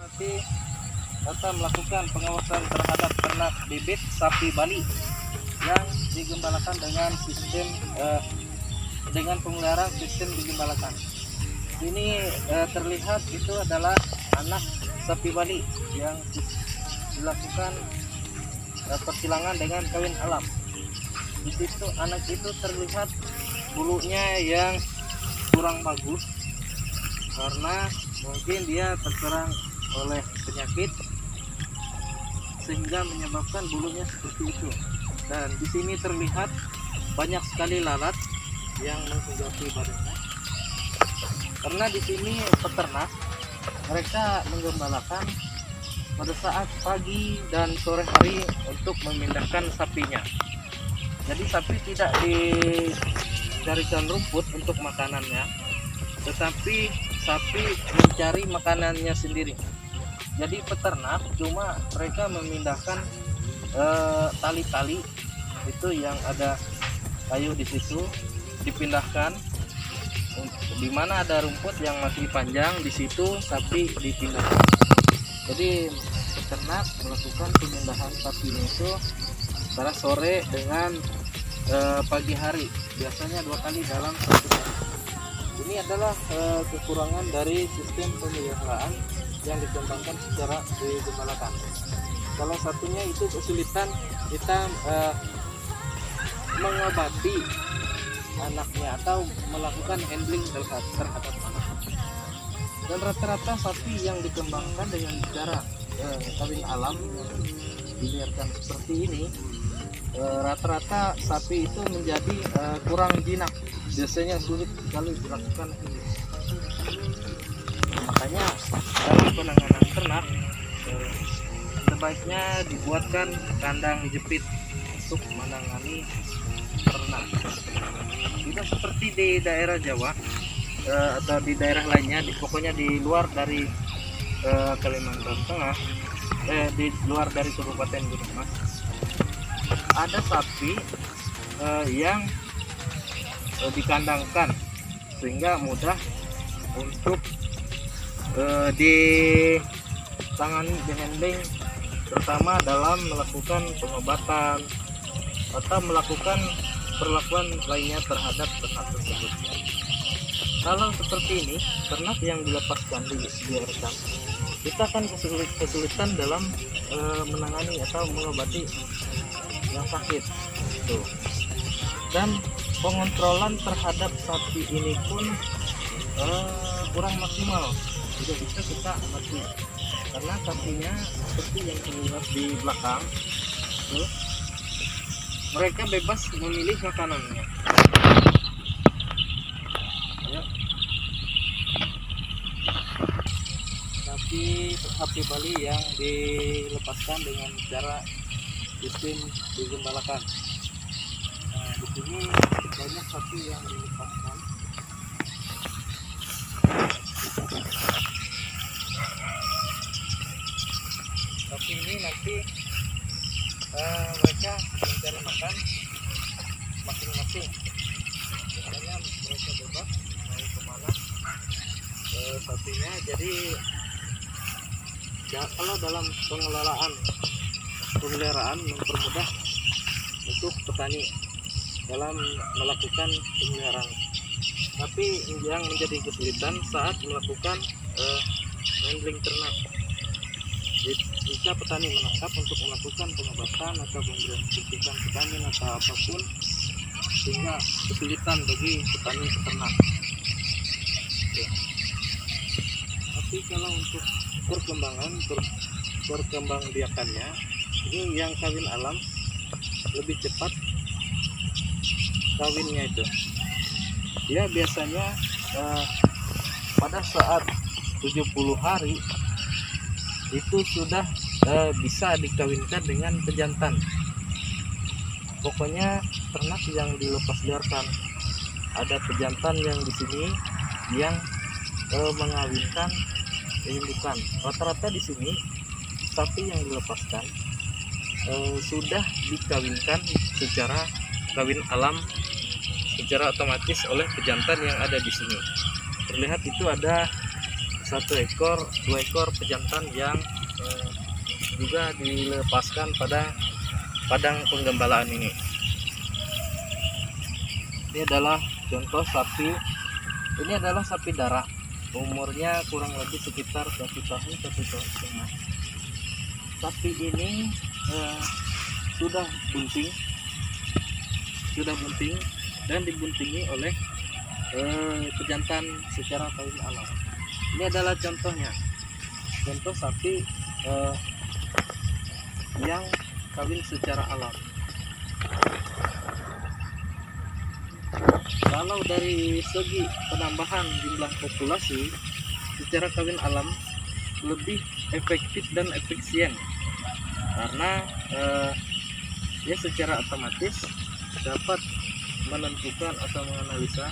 Berarti akan melakukan pengawasan terhadap ternak bibit sapi Bali yang digembalakan dengan sistem dengan pemeliharaan sistem digembalakan. Ini terlihat itu adalah anak sapi Bali yang dilakukan persilangan dengan kawin alam. Di situ anak itu terlihat bulunya yang kurang bagus karena mungkin dia terserang oleh penyakit sehingga menyebabkan bulunya seperti itu. Dan di sini terlihat banyak sekali lalat yang menghinggapi badannya. Karena di sini peternak mereka menggembalakan pada saat pagi dan sore hari untuk memindahkan sapinya. Jadi sapi tidak dicarikan rumput untuk makanannya, tetapi sapi mencari makanannya sendiri. Jadi peternak cuma mereka memindahkan tali-tali itu yang ada kayu di situ, dipindahkan di mana ada rumput yang masih panjang, di situ sapi dipindahkan. Jadi peternak melakukan pemindahan sapi itu antara sore dengan pagi hari, biasanya 2 kali dalam 1 hari. Ini adalah kekurangan dari sistem pemeliharaan yang dikembangkan secara digembalakan. Salah satunya itu kesulitan kita mengobati anaknya atau melakukan handling terhadap anak. Dan rata-rata sapi yang dikembangkan dengan cara kawin alam dibiarkan seperti ini, rata-rata sapi itu menjadi kurang jinak, biasanya sulit sekali dilakukan ini. Makanya dalam penanganan ternak sebaiknya dibuatkan kandang jepit untuk menangani ternak. Tidak seperti di daerah Jawa atau di daerah lainnya, pokoknya di luar dari Kalimantan Tengah, di luar dari Kabupaten Gunung Mas, ada sapi yang dikandangkan sehingga mudah untuk ditangani, dihandling, terutama dalam melakukan pengobatan atau melakukan perlakuan lainnya terhadap ternak tersebut. Kalau seperti ini, ternak yang dilepaskan dibiarkan, kita akan kesulitan dalam menangani atau mengobati yang sakit. Tuh. Dan pengontrolan terhadap sapi ini pun kurang maksimal. Tidak bisa kita amati karena sapinya seperti yang terlihat di belakang, tuh, mereka bebas memilih makanannya. Ya. Tapi sapi Bali yang dilepaskan dengan cara sistem digembalakan. Nah, di sini banyak sapi yang dilepaskan. Sapi ini nanti mereka mencari makan masing-masing. Biasanya mereka bebas mau kemana sapinya. Jadi ya, kalau dalam pengelolaan pemeliharaan mempermudah untuk petani dalam melakukan pemeliharaan. Tapi yang menjadi kesulitan saat melakukan handling ternak. Jika petani menangkap untuk melakukan pengobatan atau pemberian suntikan vitamin atau apapun, sehingga kesulitan bagi petani peternak. Ya. Tapi kalau untuk perkembangbiakannya, ini yang kawin alam lebih cepat kawinnya itu. Dia biasanya pada saat 70 hari itu sudah bisa dikawinkan dengan pejantan. Pokoknya ternak yang dilepas liarkan, ada pejantan yang di sini yang mengawinkan indukan. Rata-rata di sini sapi yang dilepaskan sudah dikawinkan secara kawin alam secara otomatis oleh pejantan yang ada di sini. Terlihat itu ada dua ekor pejantan yang juga dilepaskan pada padang penggembalaan ini. Ini adalah contoh sapi. Ini adalah sapi darah. Umurnya kurang lebih sekitar 1 tahun, 1,5 tahun. Sapi ini sudah bunting dan dibuntingi oleh pejantan secara kawin alam. Ini adalah contohnya, contoh sapi yang kawin secara alam. Kalau dari segi penambahan jumlah populasi secara kawin alam lebih efektif dan efisien, karena ya secara otomatis dapat menentukan atau menganalisa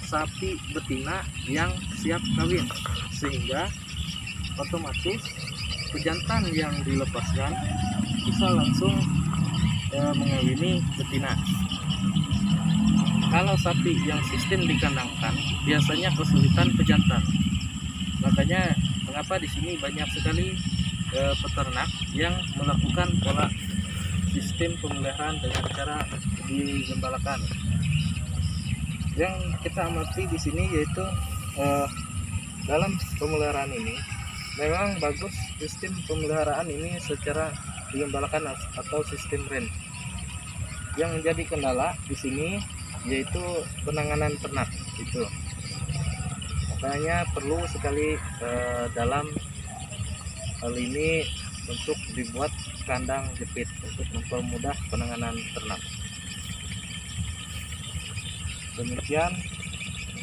sapi betina yang siap kawin, sehingga otomatis pejantan yang dilepaskan bisa langsung mengawini betina. Kalau sapi yang sistem dikandangkan biasanya kesulitan pejantan. Makanya mengapa di sini banyak sekali peternak yang melakukan pola sistem pemeliharaan dengan cara digembalakan. Yang kita amati di sini yaitu dalam pemeliharaan ini memang bagus sistem pemeliharaan ini secara digembalakan atau sistem ren. Yang menjadi kendala di sini yaitu penanganan ternak itu. Makanya perlu sekali dalam hal ini untuk dibuat kandang jepit untuk mempermudah penanganan ternak. Demikian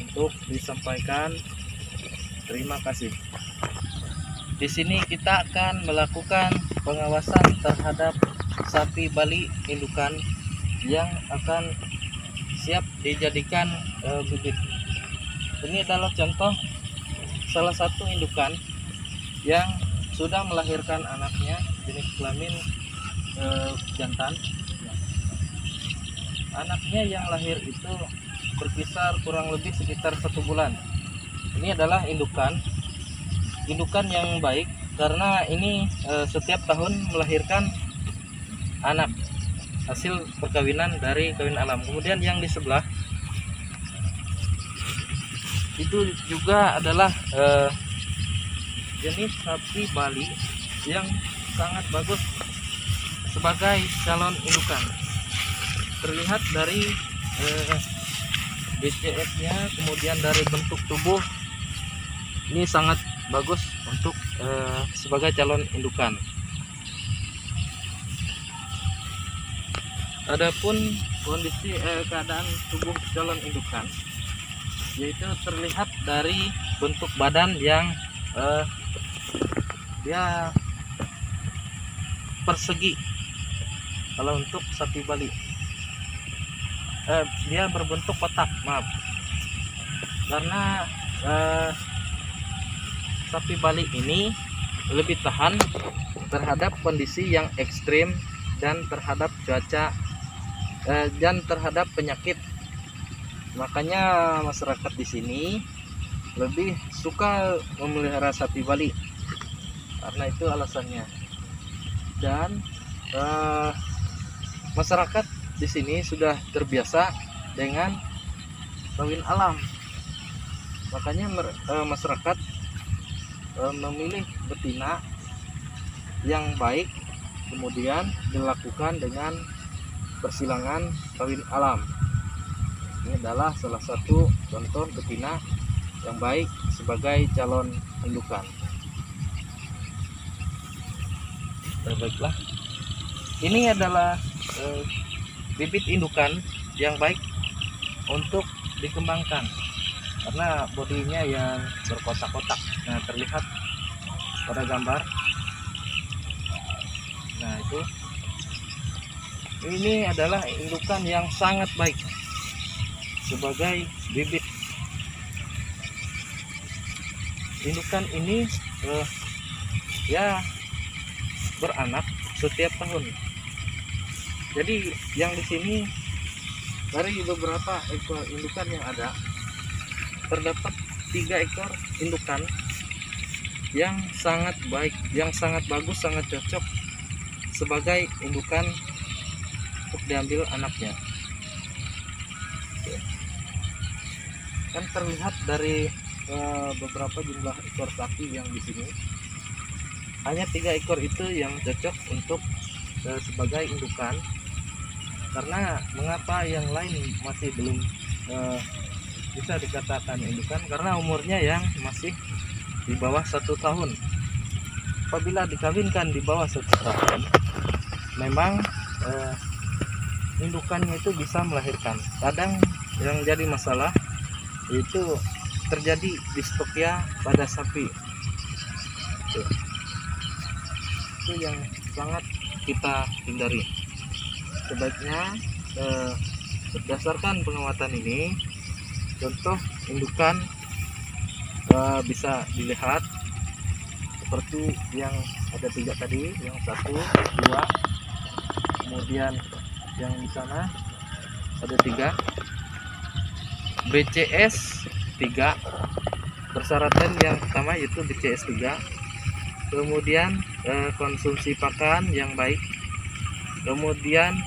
untuk disampaikan. Terima kasih. Di sini kita akan melakukan pengawasan terhadap sapi Bali indukan yang akan siap dijadikan bibit. Ini adalah contoh salah satu indukan yang sudah melahirkan anaknya jenis kelamin jantan. Anaknya yang lahir itu berkisar kurang lebih sekitar 1 bulan. Ini adalah indukan yang baik karena ini setiap tahun melahirkan anak hasil perkawinan dari kawin alam. Kemudian yang di sebelah itu juga adalah jenis sapi Bali yang sangat bagus sebagai calon indukan. Terlihat dari BCS-nya, kemudian dari bentuk tubuh, ini sangat bagus untuk sebagai calon indukan. Adapun kondisi keadaan tubuh calon indukan yaitu terlihat dari bentuk badan yang dia persegi. Kalau untuk sapi Bali dia berbentuk kotak, maaf, karena sapi Bali ini lebih tahan terhadap kondisi yang ekstrim dan terhadap cuaca dan terhadap penyakit. Makanya masyarakat di sini lebih suka memelihara sapi Bali, karena itu alasannya. Dan masyarakat di sini sudah terbiasa dengan kawin alam, makanya masyarakat memilih betina yang baik, kemudian dilakukan dengan persilangan kawin alam. Ini adalah salah satu contoh betina yang baik sebagai calon indukan. Baiklah, ini adalah bibit indukan yang baik untuk dikembangkan karena bodinya yang berkotak-kotak. Nah, terlihat pada gambar. Nah, itu ini adalah indukan yang sangat baik sebagai bibit. Indukan ini ya beranak setiap tahun. Jadi yang di sini dari beberapa ekor indukan yang ada, terdapat 3 ekor indukan yang sangat baik, yang sangat bagus, sangat cocok sebagai indukan untuk diambil anaknya. Kan terlihat dari beberapa jumlah ekor sapi yang di sini, hanya 3 ekor itu yang cocok untuk sebagai indukan. Karena mengapa yang lain masih belum bisa dikatakan indukan? Karena umurnya yang masih di bawah 1 tahun. Apabila dikawinkan di bawah 1 tahun, memang indukannya itu bisa melahirkan. Kadang yang jadi masalah itu terjadi distokia pada sapi. Itu yang sangat kita hindari. Sebaiknya berdasarkan pengamatan ini, contoh indukan bisa dilihat seperti yang ada 3 tadi, yang 1, 2, kemudian yang di sana ada 3, BCS 3, persyaratan yang pertama yaitu BCS 3, kemudian konsumsi pakan yang baik, kemudian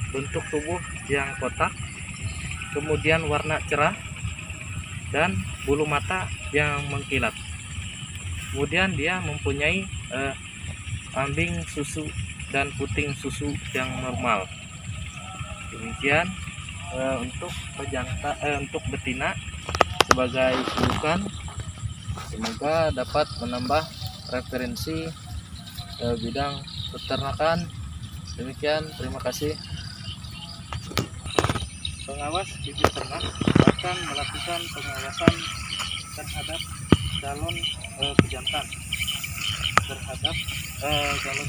bentuk tubuh yang kotak, kemudian warna cerah, dan bulu mata yang mengkilat. Kemudian dia mempunyai ambing susu dan puting susu yang normal. Demikian untuk untuk betina sebagai indukan. Semoga dapat menambah referensi bidang peternakan. Demikian, terima kasih. Pengawas bibit ternak akan melakukan pengawasan terhadap calon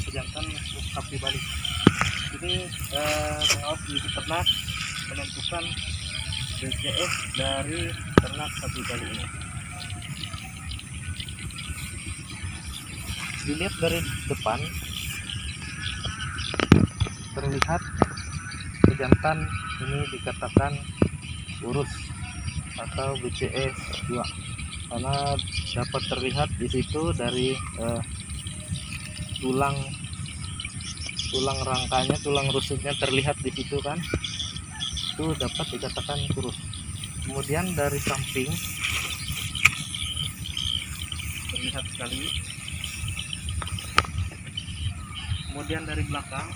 pejantan sapi Bali. Ini pengawas bibit ternak menentukan BCS dari ternak sapi Bali ini. Dilihat dari depan, terlihat pejantan ini dikatakan urus atau BCS 2 karena dapat terlihat di situ dari tulang rangkanya, tulang rusuknya terlihat di situ kan, itu dapat dikatakan kurus. Kemudian dari samping terlihat sekali, kemudian dari belakang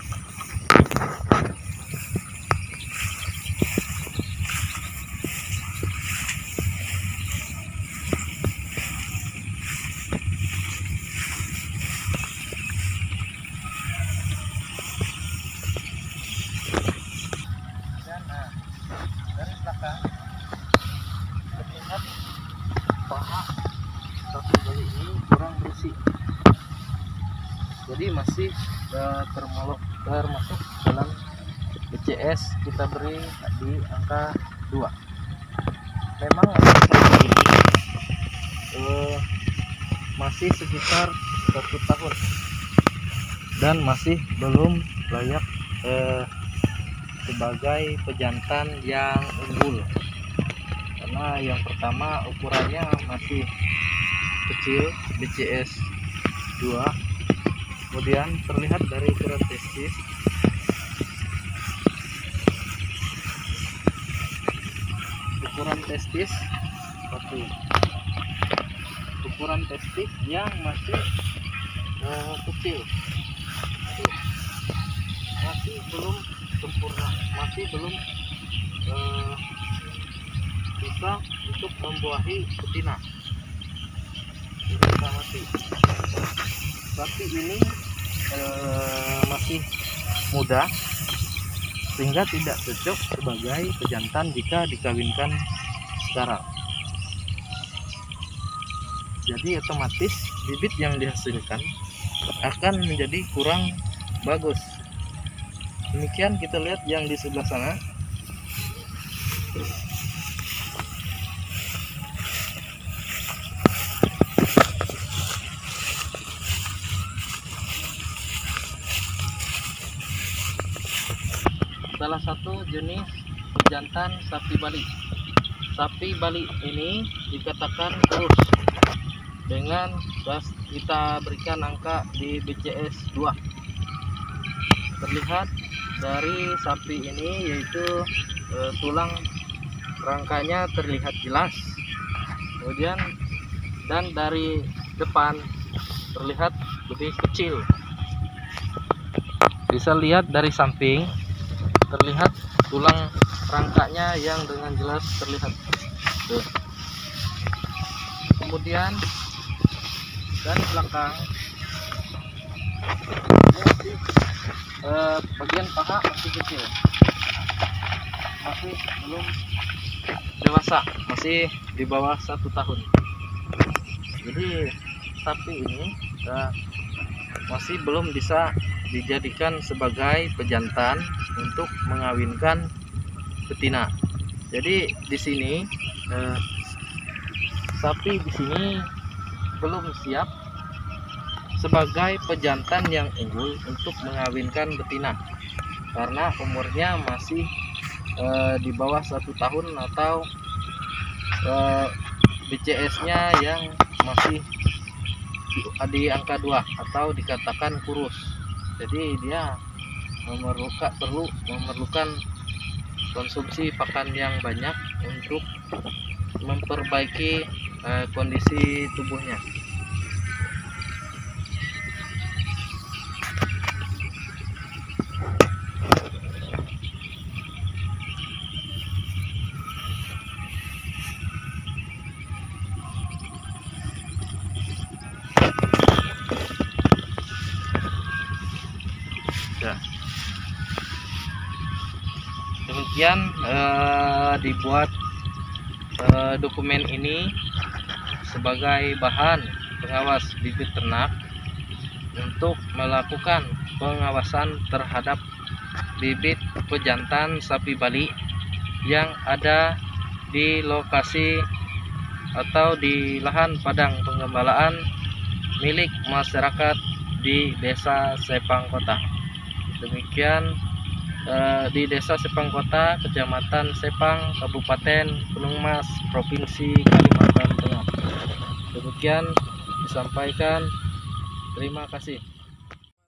terlihat paha sapi Bali ini kurang bersih, jadi masih termasuk dalam BCS kita beri di angka 2. Memang untuk sapi ini masih sekitar 1 tahun dan masih belum layak sebagai pejantan yang unggul, karena yang pertama ukurannya masih kecil, BCS 2. Kemudian terlihat dari ukuran testis, ukuran testis yang masih kecil, masih belum sempurna, masih belum bisa untuk membuahi betina. Sapi ini masih muda sehingga tidak cocok sebagai pejantan jika dikawinkan sekarang. Jadi otomatis bibit yang dihasilkan akan menjadi kurang bagus. Demikian kita lihat yang di sebelah sana. Salah satu jenis jantan sapi Bali. Sapi Bali ini dikatakan kurus dengan kita berikan angka di BCS 2. Terlihat dari sapi ini yaitu tulang rangkanya terlihat jelas, kemudian dan dari depan terlihat lebih kecil. Bisa lihat dari samping terlihat tulang rangkanya yang dengan jelas terlihat. Tuh. Kemudian dari belakang bagian paha masih kecil, masih belum dewasa, masih di bawah 1 tahun. Jadi sapi ini masih belum bisa dijadikan sebagai pejantan untuk mengawinkan betina. Jadi di sini sapi di sini belum siap sebagai pejantan yang unggul untuk mengawinkan betina karena umurnya masih di bawah 1 tahun atau BCS-nya yang masih di angka 2 atau dikatakan kurus. Jadi dia perlu memerlukan konsumsi pakan yang banyak untuk memperbaiki kondisi tubuhnya. Demikian dibuat dokumen ini sebagai bahan pengawas bibit ternak untuk melakukan pengawasan terhadap bibit pejantan sapi Bali yang ada di lokasi atau di lahan padang pengembalaan milik masyarakat di Desa Sepang Kota. Demikian di Desa Sepang Kota, Kecamatan Sepang, Kabupaten Gunung Mas, Provinsi Kalimantan Tengah. Demikian disampaikan. Terima kasih.